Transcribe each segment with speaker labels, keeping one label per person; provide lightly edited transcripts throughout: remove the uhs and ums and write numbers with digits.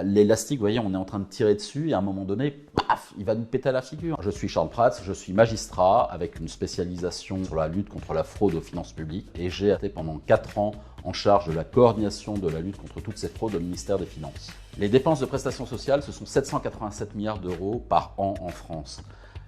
Speaker 1: L'élastique, vous voyez, on est en train de tirer dessus et à un moment donné, paf, il va nous péter à la figure. Je suis Charles Prats, je suis magistrat avec une spécialisation sur la lutte contre la fraude aux finances publiques et j'ai été pendant 4 ans en charge de la coordination de la lutte contre toutes ces fraudes au ministère des Finances. Les dépenses de prestations sociales, ce sont 787 milliards d'euros par an en France.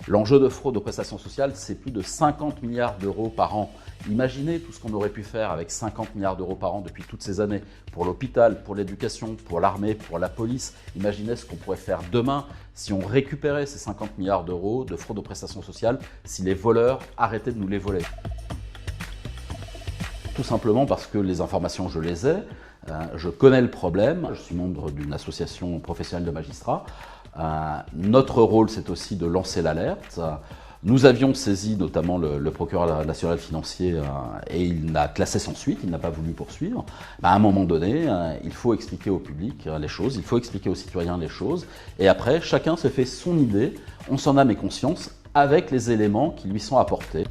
Speaker 1: L'enjeu de fraude aux prestations sociales, c'est plus de 50 milliards d'euros par an. Imaginez tout ce qu'on aurait pu faire avec 50 milliards d'euros par an depuis toutes ces années, pour l'hôpital, pour l'éducation, pour l'armée, pour la police. Imaginez ce qu'on pourrait faire demain si on récupérait ces 50 milliards d'euros de fraude aux prestations sociales, si les voleurs arrêtaient de nous les voler. Tout simplement parce que les informations, je les ai, je connais le problème, je suis membre d'une association professionnelle de magistrats. Notre rôle, c'est aussi de lancer l'alerte. Nous avions saisi notamment le procureur national financier et il l'a classé sans suite, il n'a pas voulu poursuivre. À un moment donné, il faut expliquer au public les choses, il faut expliquer aux citoyens les choses. Et après, chacun se fait son idée, on s'en a mais conscience, avec les éléments qui lui sont apportés.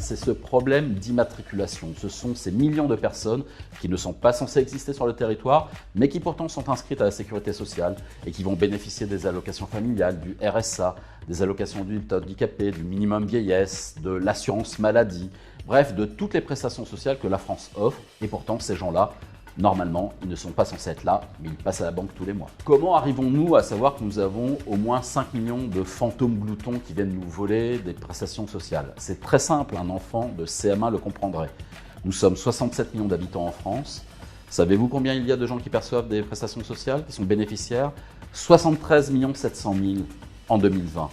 Speaker 1: C'est ce problème d'immatriculation. Ce sont ces millions de personnes qui ne sont pas censées exister sur le territoire, mais qui pourtant sont inscrites à la sécurité sociale et qui vont bénéficier des allocations familiales, du RSA, des allocations d'adultes handicapés, du minimum vieillesse, de l'assurance maladie, bref, de toutes les prestations sociales que la France offre. Et pourtant, ces gens-là, normalement, ils ne sont pas censés être là, mais ils passent à la banque tous les mois. Comment arrivons-nous à savoir que nous avons au moins 5 millions de fantômes gloutons qui viennent nous voler des prestations sociales? C'est très simple, un enfant de CM1 le comprendrait. Nous sommes 67 millions d'habitants en France. Savez-vous combien il y a de gens qui perçoivent des prestations sociales, qui sont bénéficiaires? 73 700 000 en 2020.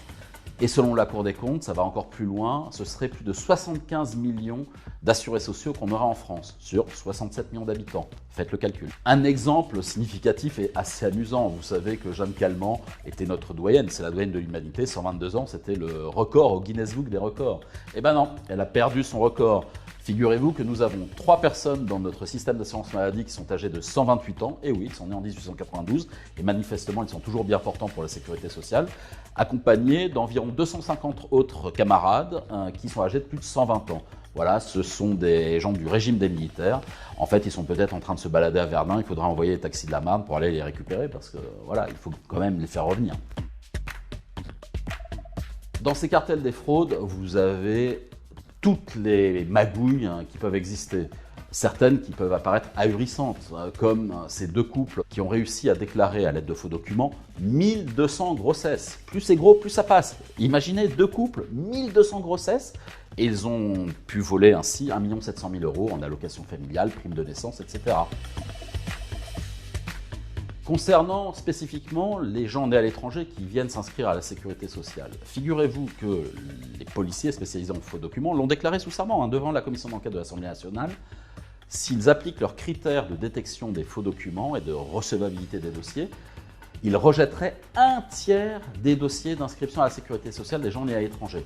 Speaker 1: Et selon la Cour des comptes, ça va encore plus loin, ce serait plus de 75 millions d'assurés sociaux qu'on aura en France, sur 67 millions d'habitants. Faites le calcul. Un exemple significatif et assez amusant, vous savez que Jeanne Calment était notre doyenne, c'est la doyenne de l'humanité, 122 ans, c'était le record au Guinness Book des records. Eh ben non, elle a perdu son record. Figurez-vous que nous avons 3 personnes dans notre système d'assurance maladie qui sont âgées de 128 ans, et oui, ils sont nés en 1892, et manifestement ils sont toujours bien portants pour la sécurité sociale, accompagnés d'environ 250 autres camarades qui sont âgés de plus de 120 ans. Voilà, ce sont des gens du régime des militaires. En fait, ils sont peut-être en train de se balader à Verdun, il faudra envoyer les taxis de la Marne pour aller les récupérer, parce que voilà, il faut quand même les faire revenir. Dans ces cartels des fraudes, vous avez toutes les magouilles qui peuvent exister. Certaines qui peuvent apparaître ahurissantes, comme ces 2 couples qui ont réussi à déclarer à l'aide de faux documents 1200 grossesses. Plus c'est gros, plus ça passe. Imaginez 2 couples, 1200 grossesses, et ils ont pu voler ainsi 1 700 000 € en allocation familiale, prime de naissance, etc. Concernant spécifiquement les gens nés à l'étranger qui viennent s'inscrire à la sécurité sociale, figurez-vous que les policiers spécialisés en faux documents l'ont déclaré sous serment devant la commission d'enquête de l'Assemblée nationale. S'ils appliquent leurs critères de détection des faux documents et de recevabilité des dossiers, ils rejetteraient 1/3 des dossiers d'inscription à la sécurité sociale des gens nés à l'étranger.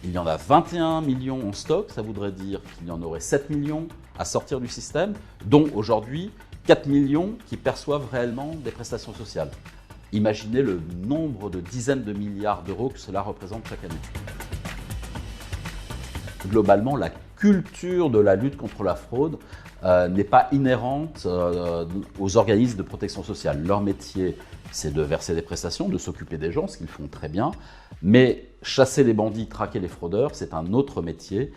Speaker 1: Il y en a 21 millions en stock, ça voudrait dire qu'il y en aurait 7 millions à sortir du système, dont aujourd'hui 4 millions qui perçoivent réellement des prestations sociales. Imaginez le nombre de dizaines de milliards d'euros que cela représente chaque année. Globalement, la culture de la lutte contre la fraude n'est pas inhérente aux organismes de protection sociale. Leur métier, c'est de verser des prestations, de s'occuper des gens, ce qu'ils font très bien. Mais chasser les bandits, traquer les fraudeurs, c'est un autre métier.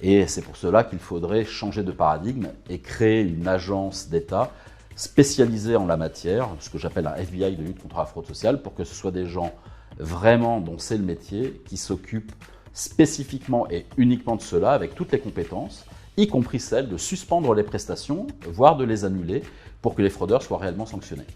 Speaker 1: Et c'est pour cela qu'il faudrait changer de paradigme et créer une agence d'État spécialisée en la matière, ce que j'appelle un FBI de lutte contre la fraude sociale, pour que ce soit des gens vraiment dont c'est le métier, qui s'occupent spécifiquement et uniquement de cela, avec toutes les compétences, y compris celle de suspendre les prestations, voire de les annuler, pour que les fraudeurs soient réellement sanctionnés.